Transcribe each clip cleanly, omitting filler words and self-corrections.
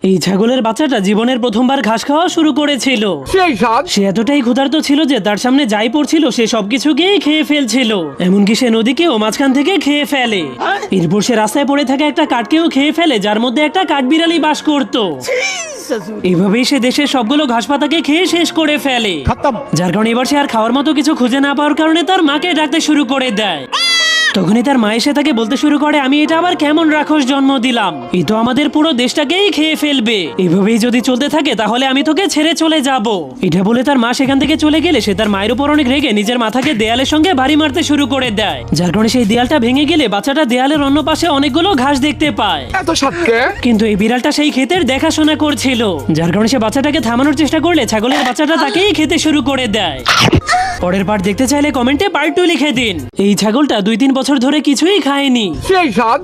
এই ছাগলের বাচ্চাটা জীবনের প্রথমবার ঘাস খাওয়া শুরু করেছিল। সে এতটাই ক্ষুধার্ত ছিল যে তার সামনে যাই পড়ছিল সে সবকিছুকেই খেয়ে ফেলছিল, এমনকি সে নদীকেও মাঝখান থেকে খেয়ে ফেলে। এরপর সে রাস্তায় পড়ে থাকা একটা কাঠকেও খেয়ে ফেলে যার মধ্যে একটা কাঠবিড়ালি বাস করত। এভাবেই সে দেশের সবগুলো ঘাস পাতাকে খেয়ে শেষ করে ফেলে, যার কারণে এবার সে আর খাওয়ার মতো কিছু খুঁজে না পাওয়ার কারণে তার মাকে ডাকতে শুরু করে দেয়। তখনই তার মা এসে তাকে বলতে শুরু করে, আমি এটা আবার কেমন রাক্ষস জন্ম দিলাম, এই তো আমাদের পুরো দেশটাকেই খেয়ে ফেলবে, এভাবেই যদি চলতে থাকে তাহলে আমি তোকে ছেড়ে চলে যাব। এটা বলে তার মা সেখান থেকে চলে গেলে সে তার মায়ের উপর অনেক রেগে নিজের মাথাকে দেয়ালের সঙ্গে বাড়ি মারতে শুরু করে দেয়, যার কারণে সেই দেয়ালটা ভেঙে গেলে বাচ্চাটা দেয়ালের অন্য পাশে অনেকগুলো ঘাস দেখতে পায়। কিন্তু এই বিড়ালটা সেই ক্ষেতের দেখাশোনা করছিল, যার কারণে সে বাচ্চাটাকে থামানোর চেষ্টা করলে ছাগলের বাচ্চাটা তাকেই খেতে শুরু করে দেয়। পরের পার্ট দেখতে চাইলে কমেন্টে পার্ট 2 লিখে দিন। এই ছাগলটা 2-3 বছর ধরে কিছুই খায়নি,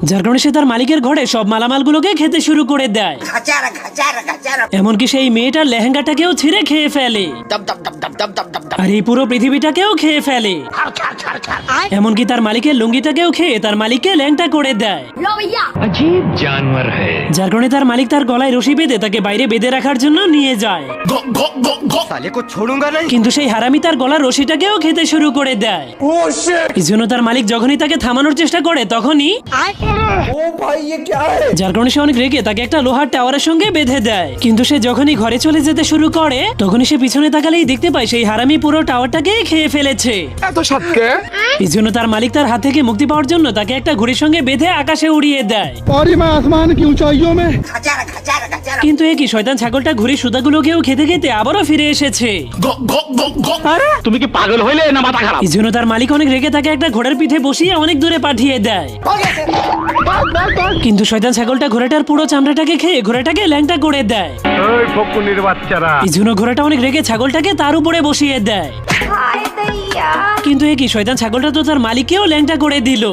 যার কারণে সে তার মালিকের ঘরে সব মালামালগুলোকে খেতে শুরু করে দেয়, এমনকি সেই মেয়েটার লেহেঙ্গাটাকেও ছিঁড়ে খেয়ে ফেলে, আর এই পুরো পৃথিবীটাকেও খেয়ে ফেলে, এমনকি তার মালিকের লুঙ্গিটাকেও খেয়ে তার মালিককে ল্যাংটা করে দেয়। अजीब जानवर है। যার কারণে তার মালিক তার গলায় রশি বেঁধে তাকে বাইরে বেঁধে রাখার জন্য নিয়ে যায়, साले को छोड़ूंगा नहीं। কিন্তু সেই হারামি তার গলার রশিটাকেও খেতে শুরু করে দেয়। এই জন্য তার মালিক যখনই তাকে থামানোর চেষ্টা করে তখনই যার কারণে সে অনেক রেগে তাকে একটা লোহার টাওয়ারের সঙ্গে বেঁধে দেয়। কিন্তু সে যখনই ঘরে চলে যেতে শুরু করে তখনই সে পিছনে তাকালেই দেখতে পায় সেই হারামি পুরো টাওয়ারটাকে খেয়ে ফেলেছে। এই জন্য তার মালিক তার হাত থেকে মুক্তি পাওয়ার জন্য তাকে একটা ঘুড়ির সঙ্গে বেঁধে আকাশে উড়িয়ে দেয়। কিন্তু একই শয়তান ছাগলটা ঘুড়ির সুতাগুলোকেও খেতে খেতে আবারও ফিরে এসেছে। তুমি কি পাগল হইলে না মাথা খারাপ? এই জন্য তার মালিক অনেক রেগে তাকে একটা ঘোড়ার পিঠে বসিয়ে অনেক দূরে পাঠিয়ে দেয়। কিন্তু শয়তান ছাগলটা ঘোড়াটার পুরো চামড়াটাকে খেয়ে ঘোড়াটাকে ল্যাংটা করে দেয়। এই জন্য ঘোড়াটা অনেক রেগে ছাগলটাকে তার উপরে বসিয়ে দেয়। কিন্তু একই শয়তান ছাগলটা তো তার মালিককেও ল্যাংটা করে দিল।